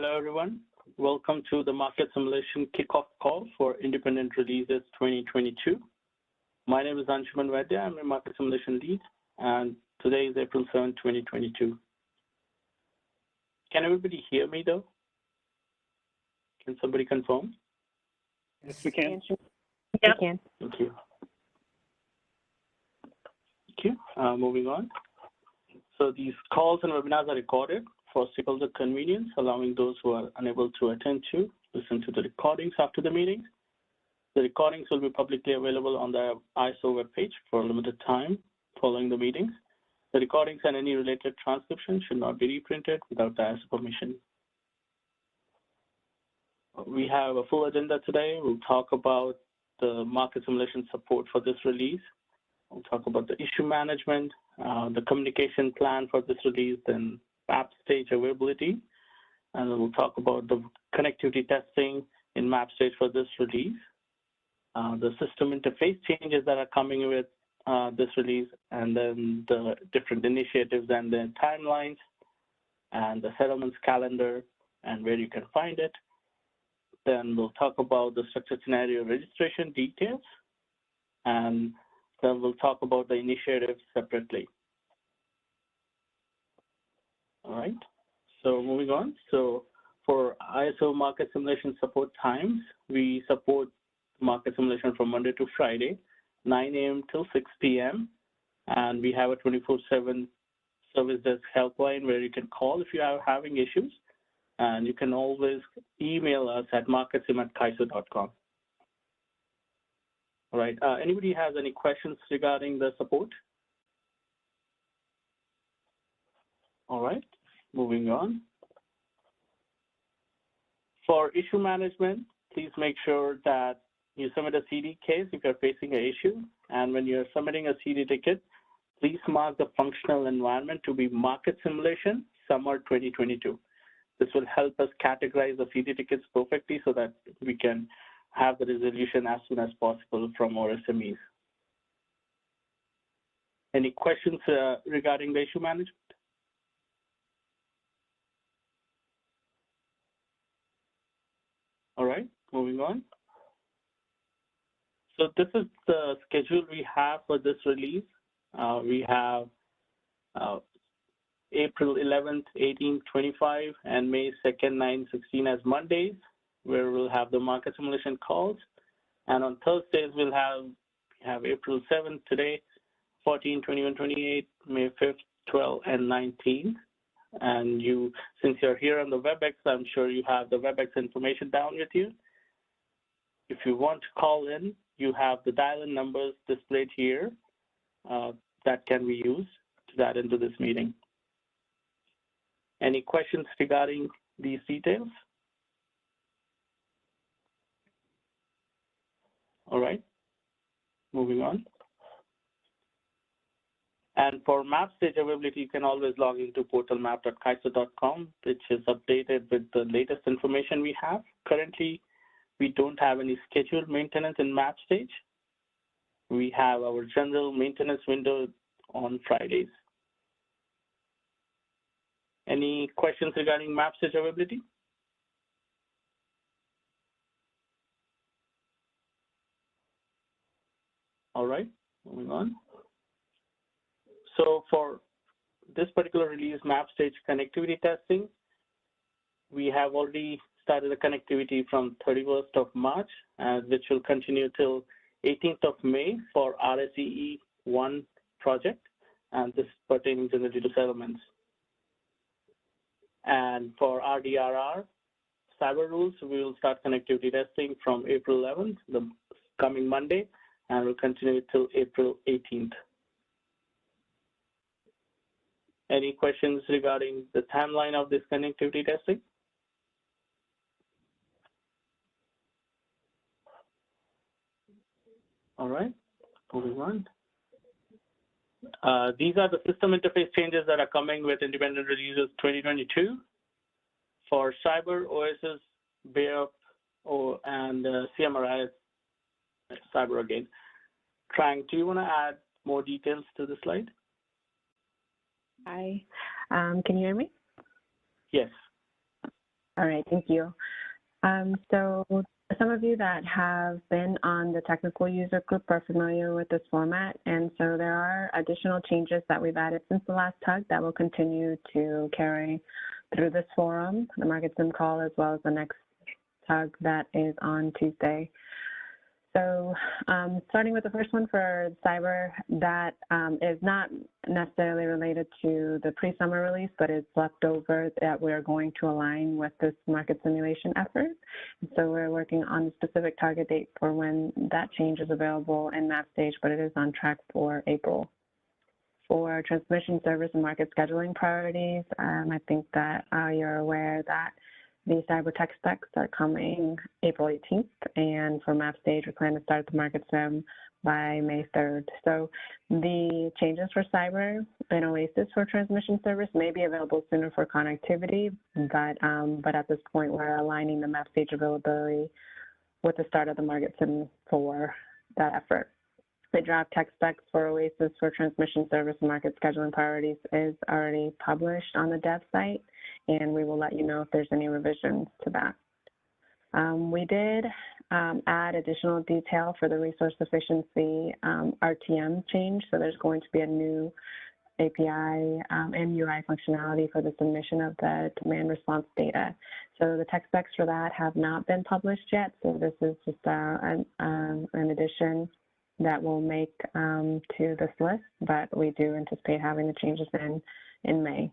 Hello, everyone. Welcome to the Market Simulation Kickoff call for Independent Releases 2022. My name is Anshuman Vaidya. I'm a Market Simulation Lead, and today is April 7, 2022. Can everybody hear me, though? Can somebody confirm? Yes, we can. Yeah. We can. Thank you. Thank you. Moving on. So these calls and webinars are recorded for stakeholder convenience, allowing those who are unable to attend to listen to the recordings after the meetings. The recordings will be publicly available on the ISO webpage for a limited time following the meetings. The recordings and any related transcription should not be reprinted without the ISO permission. We have a full agenda today. We'll talk about the market simulation support for this release. We'll talk about the issue management, the communication plan for this release, then map stage availability, and then we'll talk about the connectivity testing in map stage for this release, the system interface changes that are coming with this release, and then the different initiatives and the timelines, and the settlements calendar, and where you can find it. Then we'll talk about the structured scenario registration details, and then we'll talk about the initiatives separately. All right, so moving on. So for ISO market simulation support times, we support market simulation from Monday to Friday, 9 a.m. till 6 p.m. And we have a 24/7 service desk helpline where you can call if you are having issues. And you can always email us at marketsim@kaiso.com. All right, anybody has any questions regarding the support? All right, moving on. For issue management, please make sure that you submit a CD case if you're facing an issue. And when you're submitting a CD ticket, please mark the functional environment to be market simulation summer 2022. This will help us categorize the CD tickets perfectly so that we can have the resolution as soon as possible from our SMEs. Any questions regarding the issue management? All right, moving on. So this is the schedule we have for this release. We have April 11th, 18th, 25, and May 2nd, 9, 16 as Mondays, where we'll have the market simulation calls. And on Thursdays, we'll have April 7th today, 14, 21, 28, May 5th, 12, and 19th. And since you're here on the WebEx, I'm sure you have the WebEx information down with you. If you want to call in, you have the dial-in numbers displayed here that can be used to dial into this meeting. Any questions regarding these details? All right, moving on. And for map stage availability, you can always log into portalmap.kaiso.com, which is updated with the latest information we have. Currently, we don't have any scheduled maintenance in map stage. We have our general maintenance window on Fridays. Any questions regarding map stage availability? All right, moving on. So for this particular release, map stage connectivity testing, we have already started the connectivity from 31st of March, which will continue till 18th of May for RSEE 1 project, and this pertaining generally to settlements. And for RDRR cyber rules, we will start connectivity testing from April 11th, the coming Monday, and will continue till April 18th. Any questions regarding the timeline of this connectivity testing? All right, moving on. These are the system interface changes that are coming with Independent Releases 2022 for Cyber, OSS, BAYUP, and CMRI Cyber again. Trang, do you want to add more details to the slide? Hi, can you hear me? Yes. All right, thank you. So some of you that have been on the technical user group are familiar with this format, and so there are additional changes that we've added since the last TUG that will continue to carry through this forum, the Market Sim call, as well as the next TUG that is on Tuesday. So starting with the first one for cyber, that is not necessarily related to the pre-summer release, but it's left over that we're going to align with this market simulation effort. So we're working on a specific target date for when that change is available in map stage, but it is on track for April. For transmission service and market scheduling priorities, I think that you're aware that the cyber tech specs are coming April 18th, and for map stage, we plan to start the market sim by May 3rd. So the changes for cyber and Oasis for transmission service may be available sooner for connectivity, but at this point, we're aligning the map stage availability with the start of the market sim for that effort. The draft tech specs for Oasis for transmission service and market scheduling priorities is already published on the dev site, and we will let you know if there's any revisions to that. We did add additional detail for the resource efficiency RTM change, so there's going to be a new API and UI functionality for the submission of the demand response data. So the tech specs for that have not been published yet, so this is just an addition that we'll make to this list, but we do anticipate having the changes in May.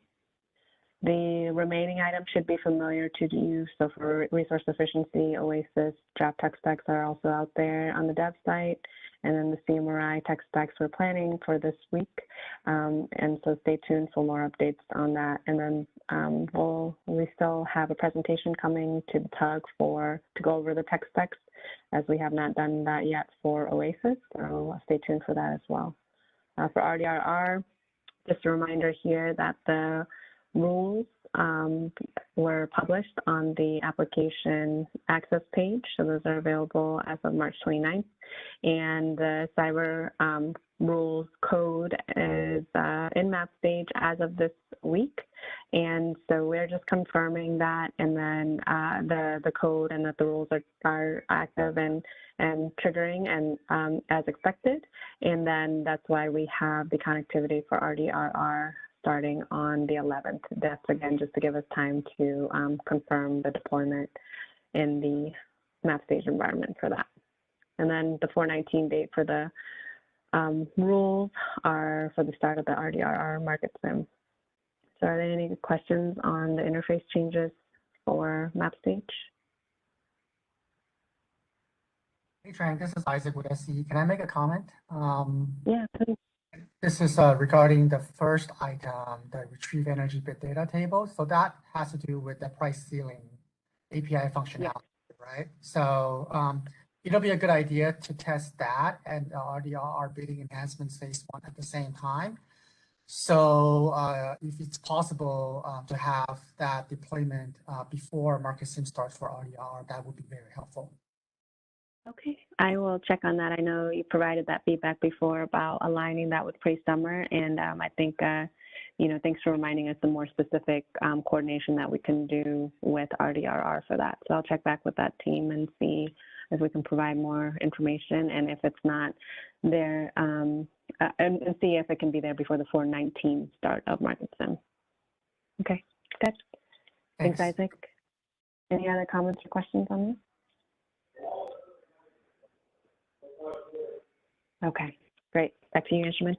The remaining items should be familiar to you. So for resource efficiency, Oasis draft tech specs are also out there on the dev site, and then the CMRI tech specs we're planning for this week. And so stay tuned for more updates on that. And then we still have a presentation coming to the TUG to go over the tech specs, as we have not done that yet for Oasis. So stay tuned for that as well. For RDRR, just a reminder here that the rules were published on the application access page. So those are available as of March 29th. And the cyber rules code is in map stage as of this week. And so we're just confirming that, and then the code and that the rules are active and triggering and as expected. And then that's why we have the connectivity for RDRR starting on the 11th. That's, again, just to give us time to confirm the deployment in the map stage environment for that. And then the 4/19 date for the rules are for the start of the RDRR market sim. So are there any questions on the interface changes for map stage? Hey, Trang, this is Isaac with SE. Can I make a comment? Yeah, please. This is regarding the first item, the retrieve energy bit data table. So that has to do with the price ceiling API functionality, right? So it'll be a good idea to test that and RDRR bidding enhancements phase 1 at the same time. So if it's possible to have that deployment before market sim starts for RDRR, that would be very helpful. Okay, I will check on that. I know you provided that feedback before about aligning that with pre-summer, and I think, thanks for reminding us the more specific coordination that we can do with RDRR for that. So I'll check back with that team and see if we can provide more information, and if it's not there, and see if it can be there before the 4/19 start of market sim. Okay, good. Thanks, Isaac. Any other comments or questions on this? Okay, great. Back to you, Ashman.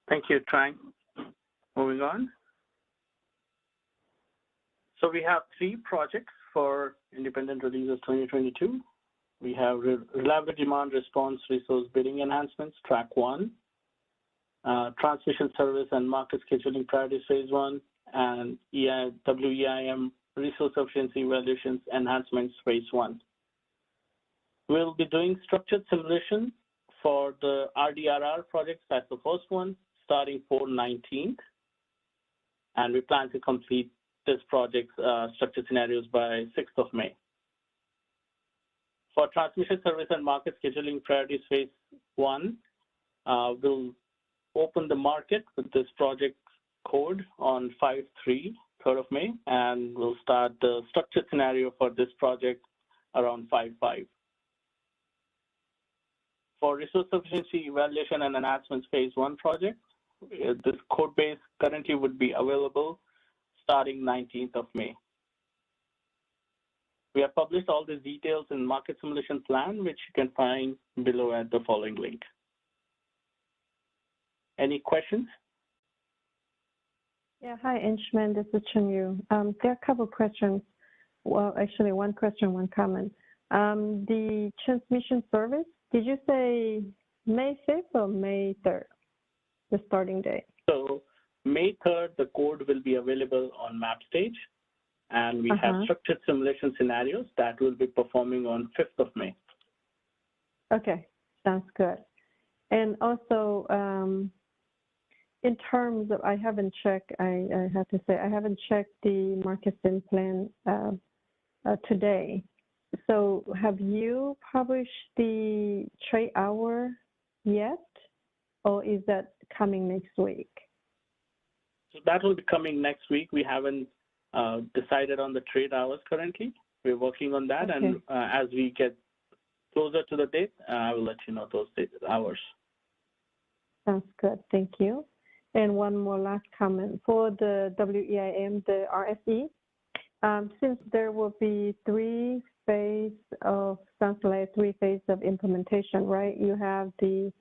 Thank you, Trang. Moving on. So we have 3 projects for independent releases 2022. We have reliable demand response resource bidding enhancements, track 1, transmission service and market scheduling priorities phase 1, and WEIM resource efficiency evaluations enhancements phase 1. We'll be doing structured simulation for the RDRR projects. That's the first one, starting 4/19. And we plan to complete this project's structured scenarios by 6th of May. For transmission service and market scheduling priorities phase 1, we'll open the market with this project code on 5/3, 3rd of May, and we'll start the structured scenario for this project around 5/5. For resource sufficiency evaluation and enhancements phase 1 project, this code base currently would be available starting 19th of May. We have published all the details in market simulation plan, which you can find below at the following link. Any questions? Yeah, hi, Inchman. This is Chen Yu. There are a couple of questions. Well, actually, one question, one comment. The transmission service, did you say May 5th or May 3rd, the starting date? So May 3rd, the code will be available on map stage, and we have structured simulation scenarios that will be performing on 5th of May. Okay, sounds good. And also, in terms of, I haven't checked, I have to say, I haven't checked the market sim plan today. So have you published the trade hour yet, or is that coming next week? So that will be coming next week. We haven't decided on the trade hours currently. We're working on that, and as we get closer to the date, I will let you know those hours. Sounds good, thank you. And one more last comment. For the WEIM, the RSE, since there will be three phase of implementation, right? You have the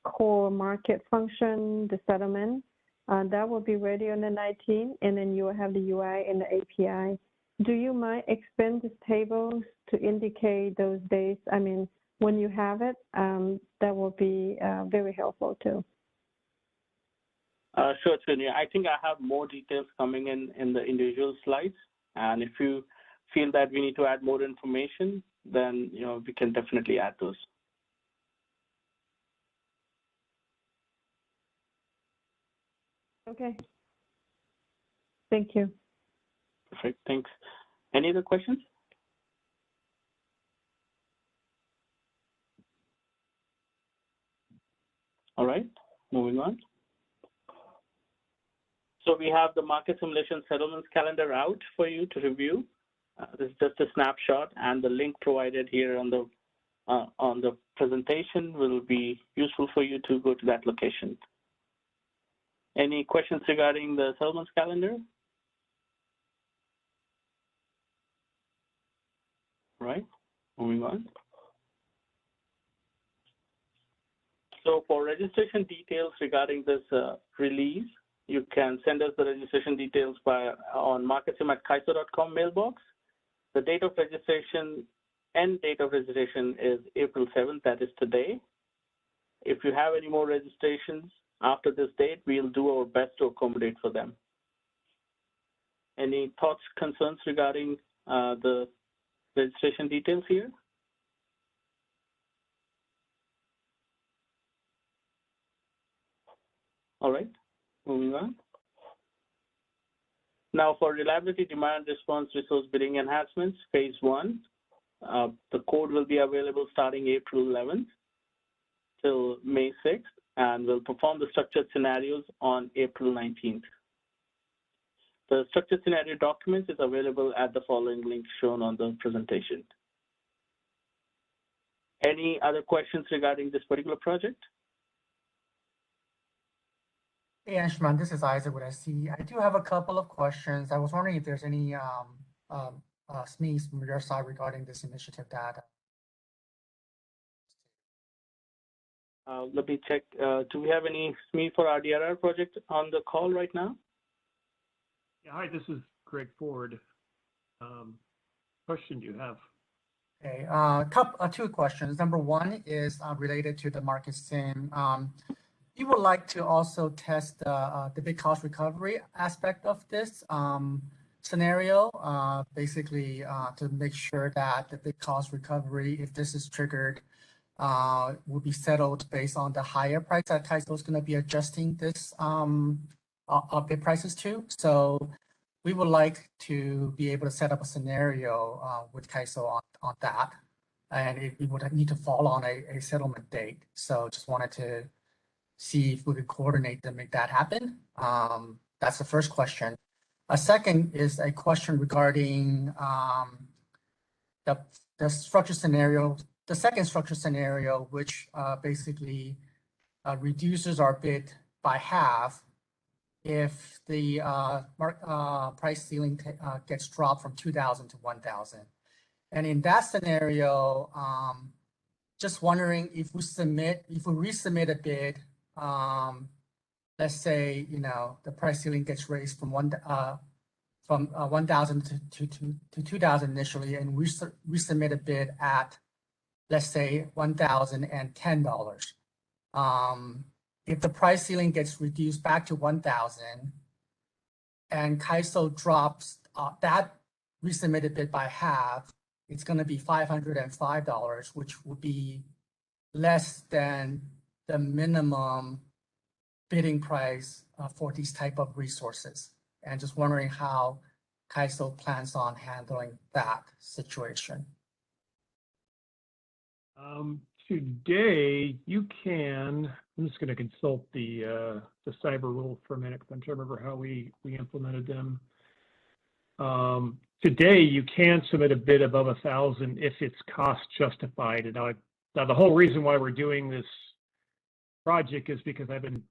core market function, the settlement, that will be ready on the 19th, and then you will have the UI and the API. Do you mind expand this table to indicate those dates? I mean, when you have it, that will be very helpful too. Sure, Sonia. I think I have more details coming in the individual slides, and if you feel that we need to add more information, then we can definitely add those. Okay. Thank you. Perfect. Thanks. Any other questions? All right. Moving on. So we have the market simulation settlements calendar out for you to review. This is just a snapshot, and the link provided here on the presentation will be useful for you to go to that location. Any questions regarding the settlements calendar? Right. Moving on. So for registration details regarding this release, you can send us the registration details on marketsim@kaiso.com mailbox. The date of registration and date of registration is April 7th, that is today. If you have any more registrations after this date, we'll do our best to accommodate for them. Any thoughts, concerns regarding the registration details here? All right, moving on. Now for reliability demand response resource bidding enhancements, phase 1, the code will be available starting April 11th till May 6th, and will perform the structured scenarios on April 19th. The structured scenario document is available at the following link shown on the presentation. Any other questions regarding this particular project? Hey, Anshuman, this is Isaac with SC. I do have a couple of questions. I was wondering if there's any SMEs from your side regarding this initiative data. Let me check. Do we have any SME for our DRR project on the call right now? Yeah, hi, this is Greg Ford. Question do you have? Okay, two questions. Number one is related to the market sim. You would like to also test the big cost recovery aspect of this scenario, basically to make sure that the big cost recovery, if this is triggered, will be settled based on the higher price that Kaiso is going to be adjusting this bid prices to. So we would like to be able to set up a scenario with Kaiso on that, and it would need to fall on a settlement date. So just wanted to see if we could coordinate to make that happen. That's the first question. A second is a question regarding the structure scenario, the second structure scenario, which basically reduces our bid by half if the price ceiling gets dropped from 2,000 to 1,000. And in that scenario, just wondering if we resubmit a bid, let's say, the price ceiling gets raised from 1,000 to 2,000 initially, and we resubmit a bid at, let's say, $1,010. If the price ceiling gets reduced back to 1,000 and CAISO drops that resubmitted bid by half, it's going to be $505, which would be less than the minimum bidding price for these type of resources. And just wondering how CAISO plans on handling that situation. Today, you can, I'm just going to consult the cyber rules for a minute because I'm trying to remember how we implemented them. Today, you can submit a bid above 1,000 if it's cost justified. And now the whole reason why we're doing this project is because I've been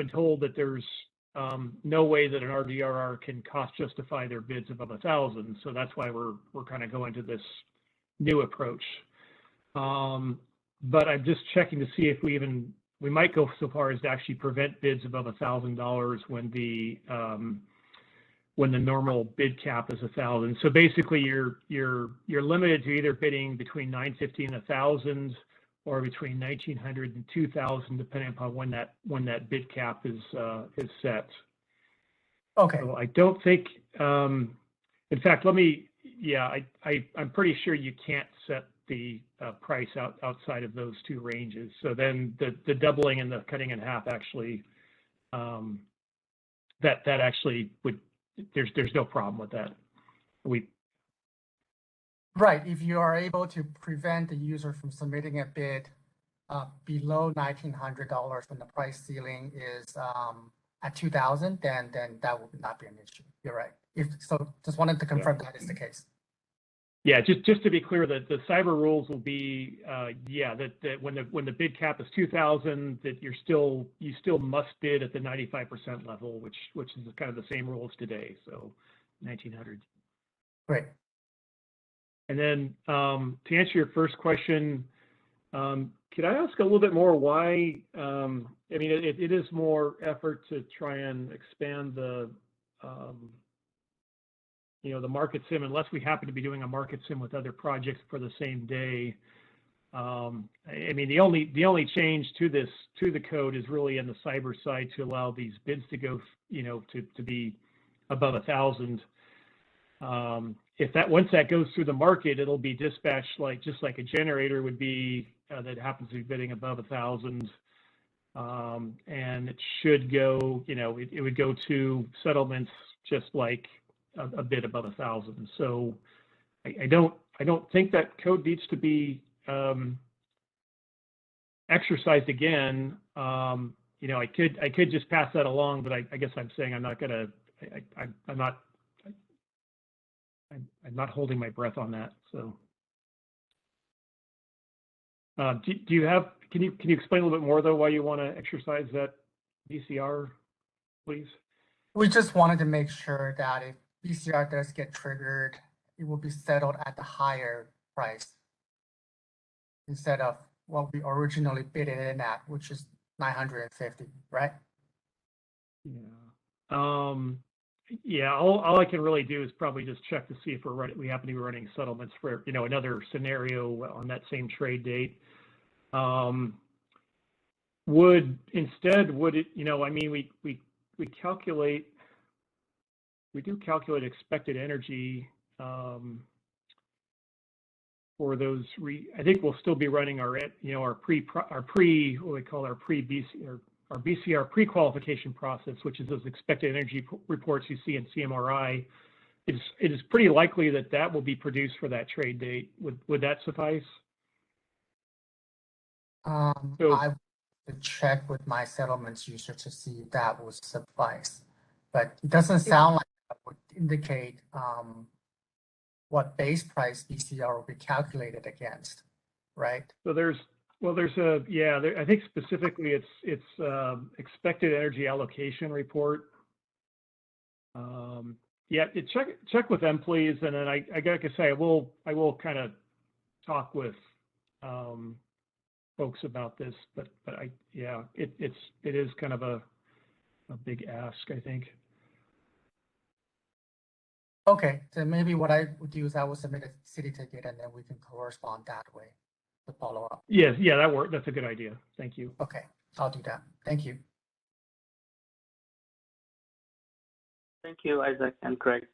told that there's no way that an RDRR can cost justify their bids above 1,000. So that's why we're kind of going to this new approach. But I'm just checking to see if we might go so far as to actually prevent bids above $1,000 when the normal bid cap is 1,000. So basically, you're limited to either bidding between $950 and 1,000, or between 1,900 and 2,000, depending upon when that bid cap is set. Okay. So I don't think. In fact, I'm pretty sure you can't set the price outside of those two ranges. So then the doubling and the cutting in half actually, that actually would. There's no problem with that. Right. If you are able to prevent the user from submitting a bid below $1,900 when the price ceiling is at 2,000, then that would not be an issue. You're right. Just wanted to confirm that is the case. Yeah, just to be clear, that the cyber rules will be, that when the bid cap is 2,000, that you still must bid at the 95% level, which is kind of the same rules today. So 1,900. Great. And then to answer your first question, could I ask a little bit more why? I mean, it is more effort to try and expand the the market sim, unless we happen to be doing a market sim with other projects for the same day. I mean, the only change to the code is really in the cyber side to allow these bids to go, to be above 1,000. Once that goes through the market, it'll be dispatched just like a generator would be that happens to be bidding above 1,000. And it should go, it would go to settlements just like a bid above 1,000. So I don't think that code needs to be exercised again. I could just pass that along, but I guess I'm saying I'm not gonna. I'm not holding my breath on that. So, do you have? Can you explain a little bit more though why you want to exercise that VCR, please? We just wanted to make sure that if VCR does get triggered, it will be settled at the higher price instead of what we originally bid it in at, which is 950, right? Yeah. Yeah. All I can really do is probably just check to see if we happen to be running settlements for another scenario on that same trade date. Would it? I mean, we calculate. We do calculate expected energy for those. I think we'll still be running our BCR pre-qualification process, which is those expected energy reports you see in CMRI. It is pretty likely that will be produced for that trade date. Would that suffice? I would check with my settlements user to see if that would suffice, but it doesn't sound like would indicate what base price BCR will be calculated against, right? So there's I think specifically it's expected energy allocation report. Check with them, please, and then I gotta say I will kind of talk with folks about this, but it is kind of a big ask, I think. Okay, so maybe what I would do is I will submit a city ticket and then we can correspond that way to follow up. Yeah, that worked. That's a good idea. Thank you. Okay, I'll do that. Thank you. Thank you, Isaac and Craig.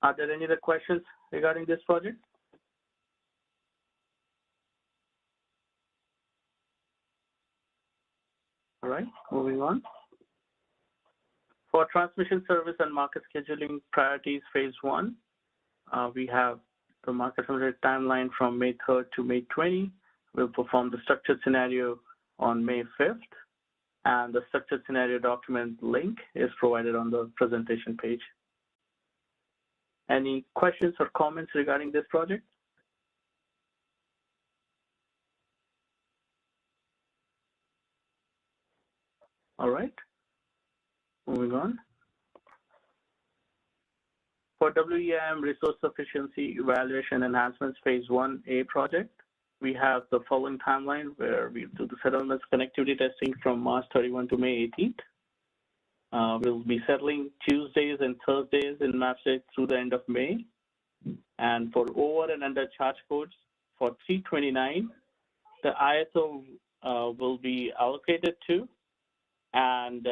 Are there any other questions regarding this project? All right, moving on. For transmission service and market scheduling priorities, phase 1, we have the market simulated timeline from May 3rd to May 20. We'll perform the structured scenario on May 5th, and the structured scenario document link is provided on the presentation page. Any questions or comments regarding this project? All right, moving on. For WEIM Resource Sufficiency Evaluation Enhancements Phase 1A project, we have the following timeline where we do the settlements connectivity testing from March 31 to May 18th. We'll be settling Tuesdays and Thursdays in MapState through the end of May. And for over and under charge codes for 329, the ISO will be allocated to, and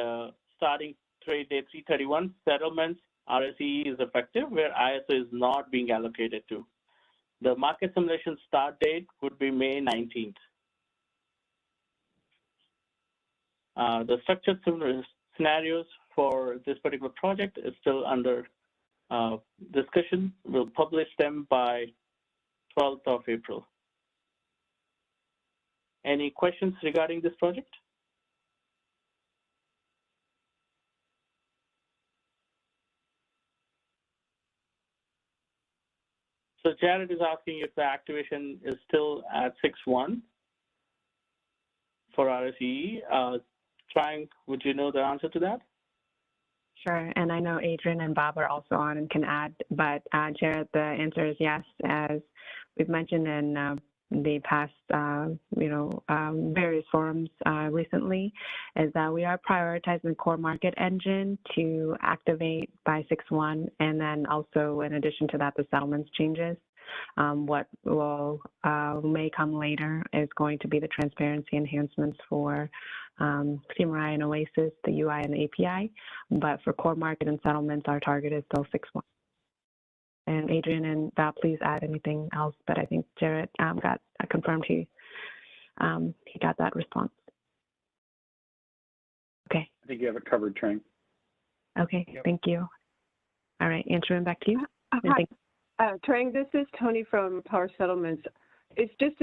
starting trade day 331, settlements RSE is effective where ISO is not being allocated to. The market simulation start date would be May 19th. The structured scenarios for this particular project is still under discussion. We'll publish them by 12th of April. Any questions regarding this project? So Jared is asking if the activation is still at 6.1 for RSE. Trang, would you know the answer to that? Sure, and I know Adrian and Bob are also on and can add, but Jared, the answer is yes. As we've mentioned in the past, various forums recently, is that we are prioritizing the core market engine to activate by 6.1, and then also in addition to that, the settlements changes. What will may come later is going to be the transparency enhancements for CMRI and Oasis, the UI and the API, but for core market and settlements, our target is still 6.1. And Adrian and Bob, please add anything else, but I think Jared got confirmed he got that response. Okay. I think you have it covered, Trang. Okay, yep. Thank you. All right, Anshuman, back to you. Hi. Trang, this is Tony from Power Settlements. It's just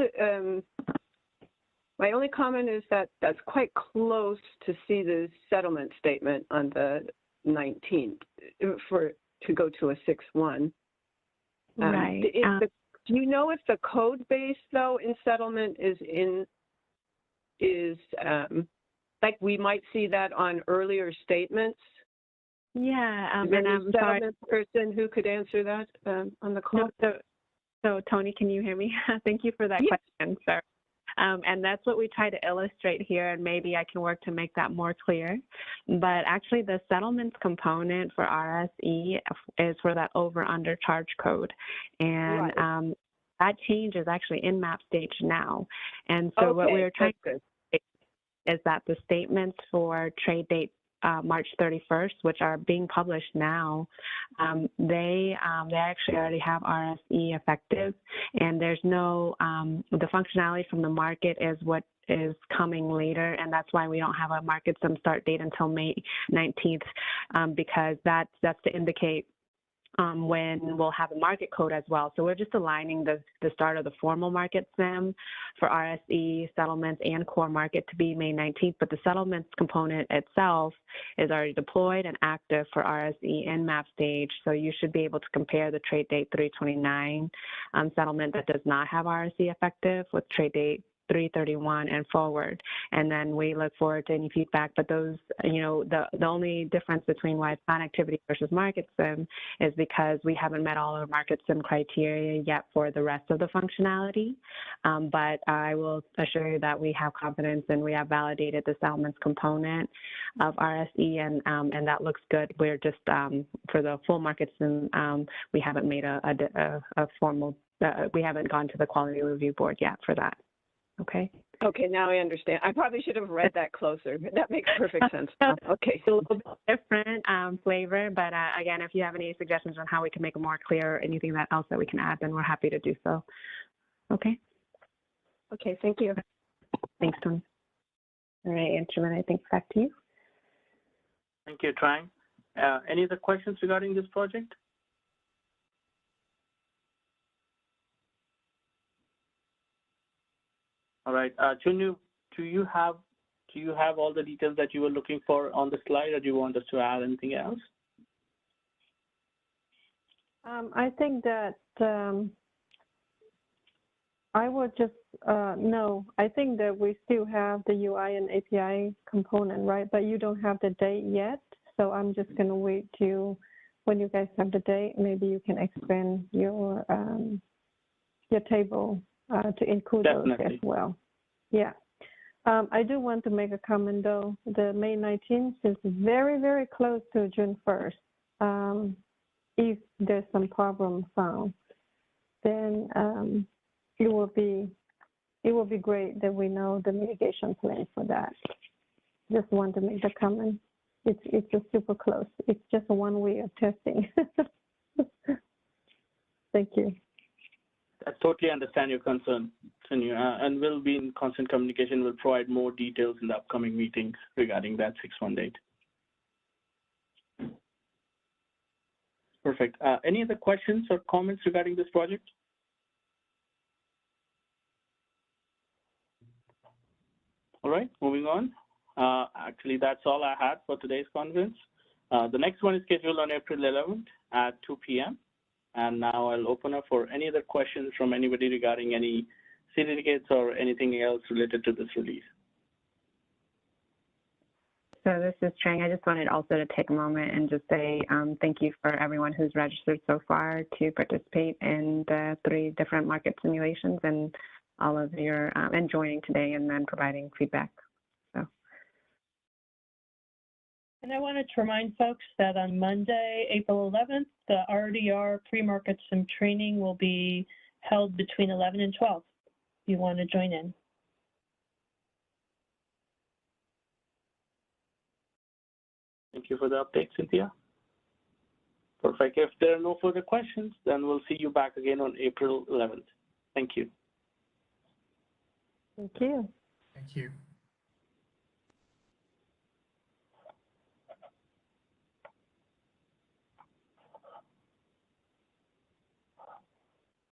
my only comment is that that's quite close to see the settlement statement on the 19th to go to a 6.1. Right. Do you know if the code base though in settlement is like we might see that on earlier statements? Yeah, and I'm sorry. Person who could answer that on the call. No, so Tony, can you hear me? Thank you for that question, sir. And that's what we try to illustrate here, and maybe I can work to make that more clear. But actually, the settlements component for RSE is for that over-under charge code. And right. That change is actually in map stage now. And so what we're trying to do is that the statements for trade date March 31st, which are being published now, they actually already have RSE effective, and there's no, the functionality from the market is what is coming later, and that's why we don't have a market sim start date until May 19th, because that's to indicate when we'll have a market code as well. So we're just aligning the start of the formal market sim for RSE, settlements, and core market to be May 19th, but the settlements component itself is already deployed and active for RSE and map stage. So you should be able to compare the trade date 3/29 settlement that does not have RSE effective with trade date 3/31 and forward. And then we look forward to any feedback. But those, the only difference between why it's not activity versus market sim is because we haven't met all our market sim criteria yet for the rest of the functionality. But I will assure you that we have confidence and we have validated the settlements component of RSE, and that looks good. We're just, for the full market sim, we haven't made a formal, we haven't gone to the quality review board yet for that. Okay. Okay, now I understand. I probably should have read that closer. That makes perfect sense now. Okay. It's a little bit different flavor, but again, if you have any suggestions on how we can make it more clear or anything else that we can add, then we're happy to do so. Okay. Okay, thank you. Thanks, Tony. All right, Anshuman, I think back to you. Thank you, Trang. Any other questions regarding this project? All right, Chunu, do you have all the details that you were looking for on the slide, or do you want us to add anything else? I think that I would just, no, I think that we still have the UI and API component, right? But you don't have the date yet. So I'm just going to wait till when you guys have the date, maybe you can expand your table to include Definitely. those as well. Yeah. I do want to make a comment though. The May 19th is very, very close to June 1st. If there's some problem found, then it will be great that we know the mitigation plan for that. Just want to make the comment. It's just super close. It's just one way of testing. Thank you. I totally understand your concern, Sonia, and we'll be in constant communication. We'll provide more details in the upcoming meetings regarding that 6/1 date. Perfect. Any other questions or comments regarding this project? All right, moving on. Actually, that's all I had for today's conference. The next one is scheduled on April 11th at 2 p.m. And now I'll open up for any other questions from anybody regarding any certificates or anything else related to this release. So this is Trang. I just wanted also to take a moment and just say thank you for everyone who's registered so far to participate in the 3 different market simulations, and all of your and joining today and then providing feedback. And I wanted to remind folks that on Monday, April 11th, the RDR pre-market sim training will be held between 11 and 12 if you want to join in. Thank you for the update, Cynthia. Perfect. If there are no further questions, then we'll see you back again on April 11th. Thank you. Thank you. Thank you.